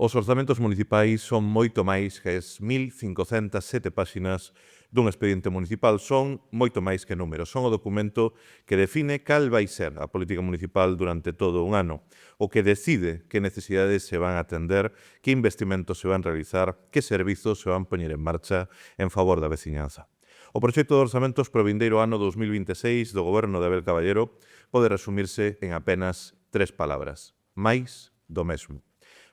Os orzamentos municipais son moito máis que as 1.507 páxinas dun expediente municipal. Son moito máis que números. Son o documento que define cal vai ser a política municipal durante todo un ano, o que decide que necesidades se van a atender, que investimentos se van a realizar, que servizos se van a poñer en marcha en favor da veciñanza. O proxecto de orzamentos pro vindeiro ano 2026 do goberno de Abel Caballero pode resumirse en apenas 3 palabras: máis do mesmo.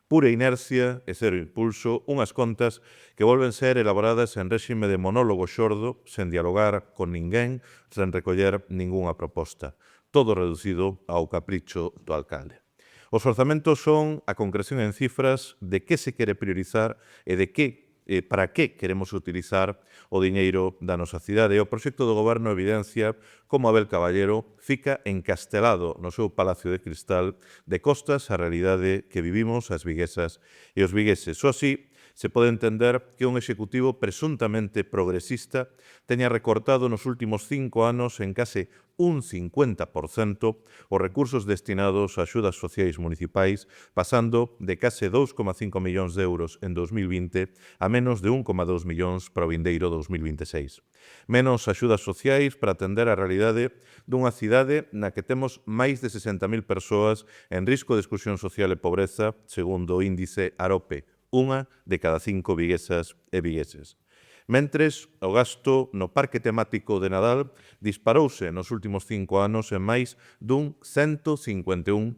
Pura inercia e cero impulso, unhas contas que volven ser elaboradas en réxime de monólogo xordo, sen dialogar con ninguén, sen recoller ningunha proposta. Todo reducido ao capricho do alcalde. Os orzamentos son a concreción en cifras de que se quere priorizar e de para que queremos utilizar o diñeiro da nosa cidade. O proxecto do goberno evidencia como Abel Caballero fica encastelado no seu palacio de cristal de costas á realidade que vivimos as viguesas e os vigueses. Só así se pode entender que un executivo presuntamente progresista teña recortado nos últimos 5 anos en case un 50% os recursos destinados a axudas sociais municipais, pasando de case 2,5 millóns de euros en 2020 a menos de 1,2 millóns para o vindeiro 2026. Menos axudas sociais para atender a realidade dunha cidade na que temos máis de 60.000 persoas en risco de exclusión social e pobreza, segundo o índice AROPE, unha de cada 5 viguesas e vigueses. Mentres, o gasto no parque temático de Nadal disparouse nos últimos 5 anos en máis dun 151%,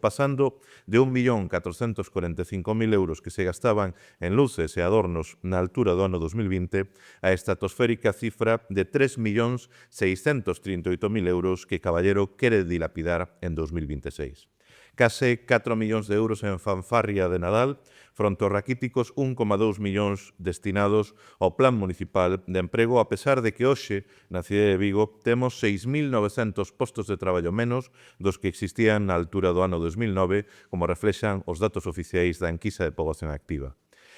pasando de 1.445.000 euros que se gastaban en luces e adornos na altura do ano 2020 a estratosférica cifra de 3.638.000 euros que Caballero quere dilapidar en 2026. Case 4 millóns de euros en fanfarria de Nadal, fronte aos raquíticos 1,2 millóns destinados ao Plan Municipal de Emprego, a pesar de que hoxe na cidade de Vigo temos 6.900 postos de traballo menos dos que existían na altura do ano 2009, como reflexan os datos oficiais da enquisa de poboación activa.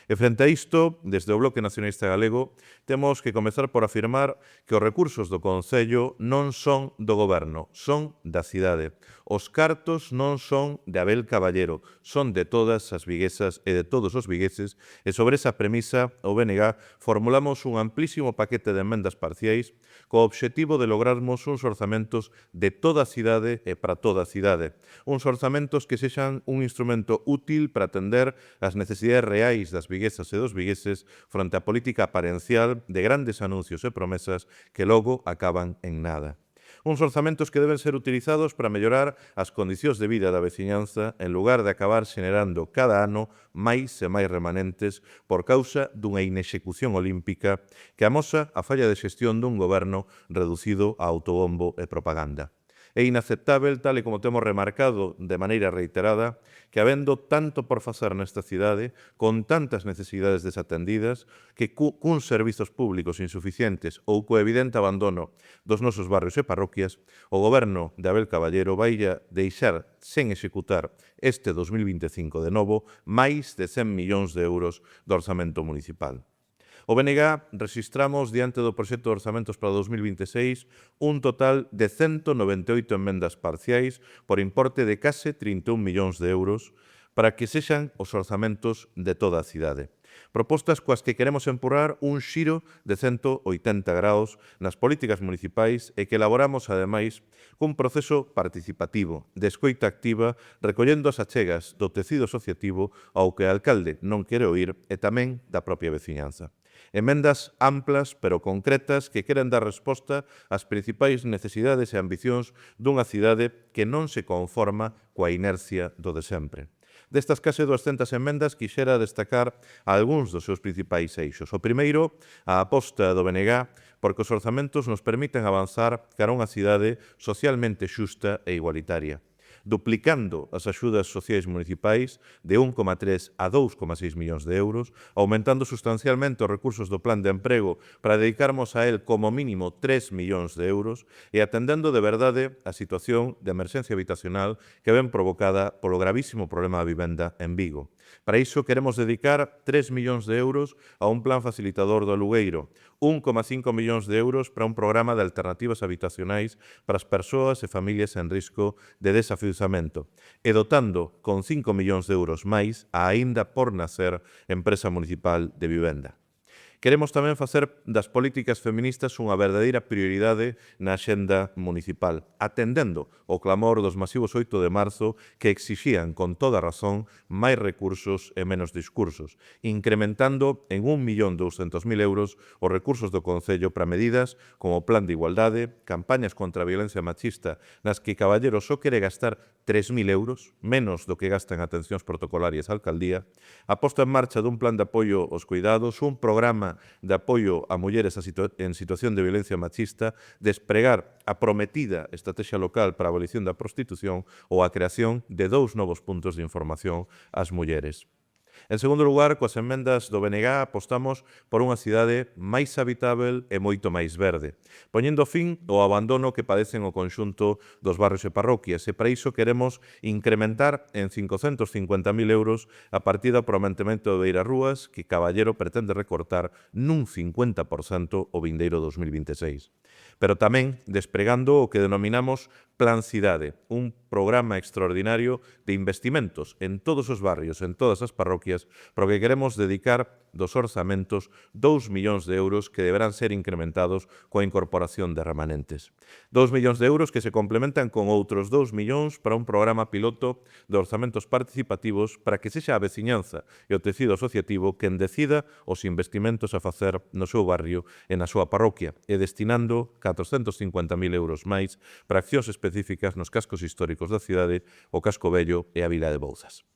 E frente a isto, desde o Bloque Nacionalista Galego, temos que comezar por afirmar que os recursos do Concello non son do Goberno, son da cidade. Os cartos non son de Abel Caballero, son de todas as viguesas e de todos os vigueses, e sobre esa premisa, o BNG formulamos un amplísimo paquete de emendas parciais co obxectivo de lograrmos uns orzamentos de toda a cidade e para toda a cidade. Uns orzamentos que sexan un instrumento útil para atender as necesidades reais das viguesas e dos vigueses fronte á política aparencial de grandes anuncios e promesas que logo acaban en nada. Uns orzamentos que deben ser utilizados para mellorar as condicións de vida da veciñanza en lugar de acabar xenerando cada ano máis e máis remanentes por causa dunha inexecución olímpica que amosa a falla de xestión dun goberno reducido a autobombo e propaganda. É inaceptável, tal e como temos remarcado de maneira reiterada, que habendo tanto por facer nesta cidade, con tantas necesidades desatendidas, que cuns servizos públicos insuficientes ou co evidente abandono dos nosos barrios e parroquias, o goberno de Abel Caballero vai deixar sen executar este 2025 de novo máis de 100 millóns de euros do orzamento municipal. O BNG rexistramos diante do proxecto de orzamentos para 2026 un total de 198 emendas parciais por importe de case 31 millóns de euros para que sexan os orzamentos de toda a cidade. Propostas coas que queremos empurrar un xiro de 180 graus nas políticas municipais e que elaboramos, ademais, cun proceso participativo, de escoita activa, recollendo as achegas do tecido asociativo ao que o alcalde non quere oír e tamén da propia veciñanza. Emendas amplas pero concretas que queren dar resposta ás principais necesidades e ambicións dunha cidade que non se conforma coa inercia do de sempre. Destas case 200 emendas, quixera destacar algúns dos seus principais eixos. O primeiro, a aposta do BNG porque os orzamentos nos permiten avanzar cara a unha cidade socialmente xusta e igualitaria, duplicando as axudas sociais municipais de 1,3 a 2,6 millóns de euros, aumentando sustancialmente os recursos do Plan de Emprego para dedicarmos a él como mínimo 3 millóns de euros e atendendo de verdade a situación de emerxencia habitacional que ven provocada polo gravísimo problema da vivenda en Vigo. Para iso queremos dedicar 3 millóns de euros a un plan facilitador do alugueiro, 1,5 millóns de euros para un programa de alternativas habitacionais para as persoas e familias en risco de desafíos Desenreixamento e dotando con 5 millóns de euros máis a aínda por nacer Empresa Municipal de Vivenda. Queremos tamén facer das políticas feministas unha verdadeira prioridade na axenda municipal, atendendo o clamor dos masivos 8 de marzo que exixían, con toda razón, máis recursos e menos discursos, incrementando en 1.200.000 euros os recursos do Concello para medidas como o Plan de Igualdade, campañas contra a violencia machista nas que Caballero só quere gastar 3.000 euros, menos do que gasta en atencións protocolarias a alcaldía, a posta en marcha dun plan de apoio aos cuidados, un programa de apoio a mulleres en situación de violencia machista, despregar a prometida estrategia local para a abolición da prostitución ou a creación de 2 novos puntos de información ás mulleres. En segundo lugar, coas emendas do BNG apostamos por unha cidade máis habitável e moito máis verde, poñendo fin ao abandono que padecen o conxunto dos barrios e parroquias, e para iso queremos incrementar en 550.000 euros a partida para o mantemento de beirarrúas que Caballero pretende recortar nun 50% o vindeiro 2026. Pero tamén despregando o que denominamos Plan Cidade, un programa extraordinario de investimentos en todos os barrios, en todas as parroquias, para o que queremos dedicar dos orzamentos 2 millóns de euros que deberán ser incrementados coa incorporación de remanentes. 2 millóns de euros que se complementan con outros 2 millóns para un programa piloto de orzamentos participativos para que sexa a veciñanza e o tecido asociativo quen decida os investimentos a facer no seu barrio e na súa parroquia e destinando 450.000 euros máis para accións específicas nos cascos históricos da cidade, o Casco Vello e a Vila de Bouzas.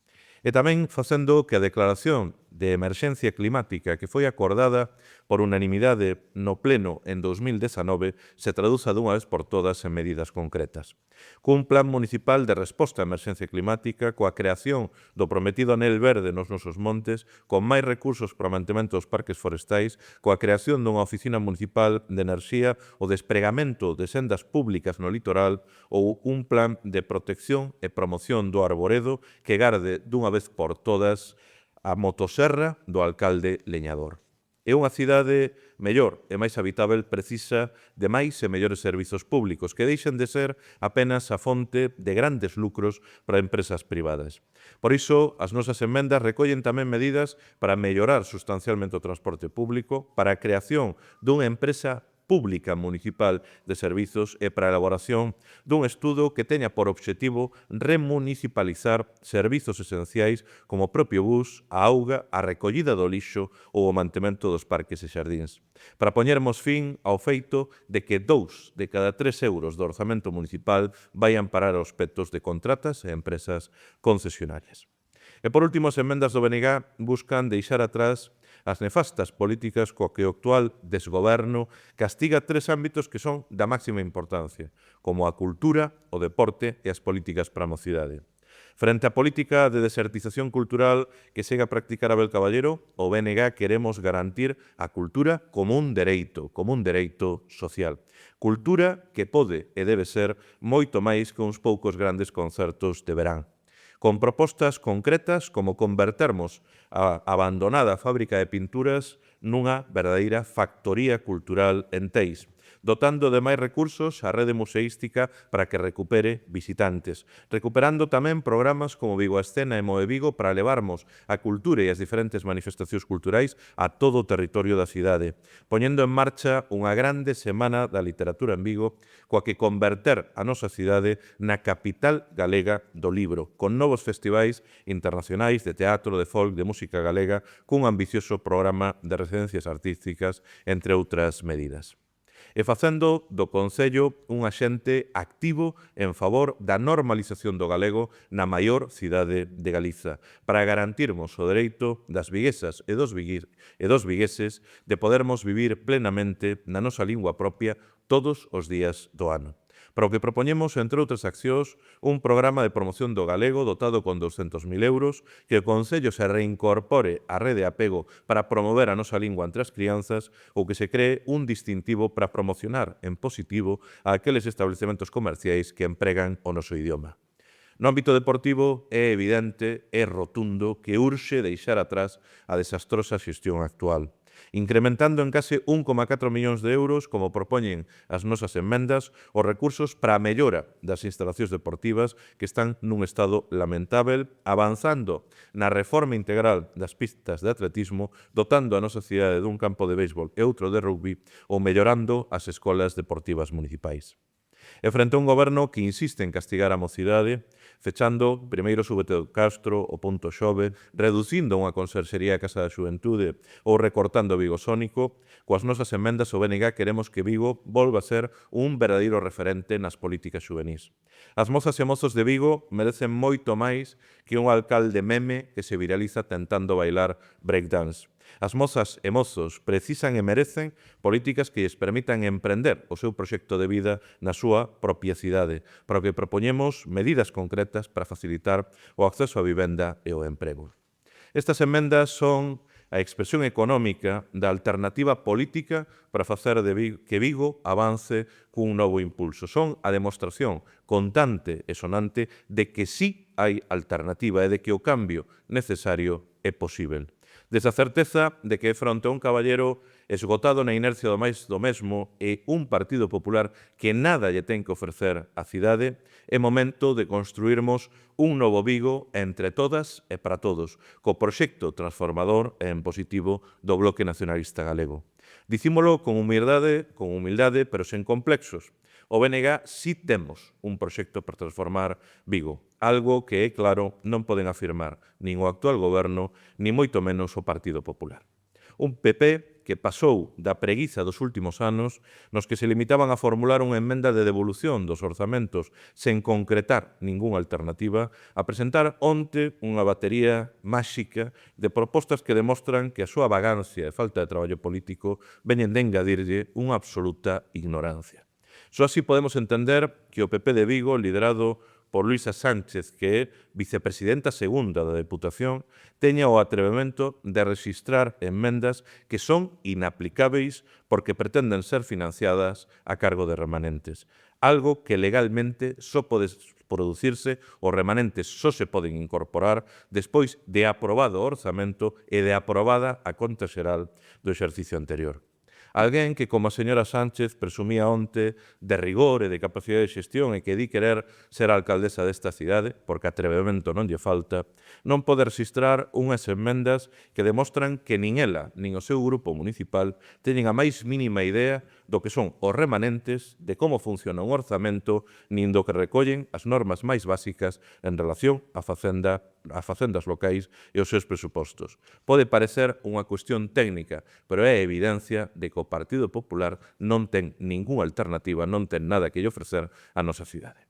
E tamén facendo que a declaración de emerxencia climática que foi acordada por unanimidade no Pleno en 2019 se traduza dunha vez por todas en medidas concretas. Cun plan municipal de resposta á emerxencia climática, coa creación do prometido anel verde nos nosos montes, con máis recursos para o mantemento dos parques forestais, coa creación dunha oficina municipal de enerxía, o despregamento de sendas públicas no litoral ou un plan de protección e promoción do arboredo que garde dunha vez por todas a motosserra do alcalde leñador. E unha cidade mellor e máis habitável precisa de máis e mellores servizos públicos que deixen de ser apenas a fonte de grandes lucros para empresas privadas. Por iso, as nosas emendas recollen tamén medidas para mellorar sustancialmente o transporte público, para a creación dunha empresa pública municipal de servizos e para a elaboración dun estudo que teña por obxectivo remunicipalizar servizos esenciais como o propio bus, a auga, a recollida do lixo ou o mantemento dos parques e xardíns. Para poñermos fin ao feito de que 2 de cada 3 euros do orzamento municipal vayan parar aos petos de contratas e empresas concesionarias. E por último, as emendas do BNG buscan deixar atrás as nefastas políticas coa que o actual desgoberno castiga 3 ámbitos que son da máxima importancia, como a cultura, o deporte e as políticas para a mocidade. Frente á política de desertización cultural que segue a practicar Abel Caballero, o BNG queremos garantir a cultura como un dereito social. Cultura que pode e debe ser moito máis que uns poucos grandes concertos de verán, con propostas concretas como convertermos a abandonada fábrica de pinturas nunha verdadeira factoría cultural en Teis, dotando de máis recursos a rede museística para que recupere visitantes, recuperando tamén programas como Vigo a Escena e Moe Vigo para levarmos a cultura e as diferentes manifestacións culturais a todo o territorio da cidade, poñendo en marcha unha grande semana da literatura en Vigo, coa que converter a nosa cidade na capital galega do libro, con novos festivais internacionais de teatro, de folk, de música galega, cun ambicioso programa de residencias artísticas, entre outras medidas. E facendo do Concello un axente activo en favor da normalización do galego na maior cidade de Galiza, para garantirmos o dereito das viguesas e dos vigueses de podermos vivir plenamente na nosa lingua propia todos os días do ano. Para o que propoñemos, entre outras accións, un programa de promoción do galego dotado con 200.000 euros, que o Concello se reincorpore á rede apego para promover a nosa lingua entre as crianzas ou que se cree un distintivo para promocionar en positivo a aqueles establecementos comerciais que empregan o noso idioma. No ámbito deportivo é evidente, é rotundo, que urxe deixar atrás a desastrosa xestión actual. incrementando en case 1,4 millóns de euros, como propoñen as nosas emendas, os recursos para a mellora das instalacións deportivas que están nun estado lamentável, avanzando na reforma integral das pistas de atletismo, dotando a nosa cidade dun campo de béisbol e outro de rugby, ou mellorando as escolas deportivas municipais. E frente a un goberno que insiste en castigar a mocidade, fechando primeiro Súbete do Castro, o Punto Xove, reducindo unha conserxería a Casa da Xuventude ou recortando Vigo Sónico, coas nosas emendas o BNG queremos que Vigo volva a ser un verdadeiro referente nas políticas xuvenís. As mozas e mozos de Vigo merecen moito máis que un alcalde meme que se viraliza tentando bailar breakdance. As mozas e mozos precisan e merecen políticas que lles permitan emprender o seu proxecto de vida na súa propia cidade, para o que propoñemos medidas concretas para facilitar o acceso á vivenda e o emprego. Estas emendas son a expresión económica da alternativa política para facer que Vigo avance cun novo impulso. Son a demostración contante e sonante de que sí hai alternativa e de que o cambio necesario é posível. Desde a certeza de que fronte a un caballero esgotado na inercia do máis do mesmo e un Partido Popular que nada lle ten que ofrecer á cidade, é momento de construirmos un novo Vigo entre todas e para todos, co proxecto transformador e en positivo do Bloque Nacionalista Galego. Dicímolo con humildade, pero sen complexos. O BNG sí temos un proxecto para transformar Vigo, algo que, é claro, non poden afirmar nin o actual goberno, nin moito menos o Partido Popular. Un PP que pasou da preguiza dos últimos anos nos que se limitaban a formular unha emenda de devolución dos orzamentos sen concretar ningunha alternativa, a presentar onte unha batería máxica de propostas que demostran que a súa vagancia e falta de traballo político veñen de engadirlle unha absoluta ignorancia. Só así podemos entender que o PP de Vigo, liderado por Luisa Sánchez, que é vicepresidenta segunda da Deputación, teña o atrevemento de rexistrar emendas que son inaplicáveis porque pretenden ser financiadas a cargo de remanentes. Algo que legalmente só pode producirse, os remanentes só se poden incorporar despois de aprobado o orzamento e de aprobada a conta xeral do exercicio anterior. Alguén que, como a señora Sánchez, presumía onte de rigor e de capacidade de xestión e que di querer ser a alcaldesa desta cidade, porque atrevemento non lle falta, non pode registrar unhas emendas que demostran que nin ela, nin o seu grupo municipal teñen a máis mínima idea do que son os remanentes, de como funciona un orzamento, nin do que recollen as normas máis básicas en relación á facendas locais e os seus presupostos. Pode parecer unha cuestión técnica, pero é evidencia de que o Partido Popular non ten ningunha alternativa, non ten nada que lle ofrecer á nosa cidade.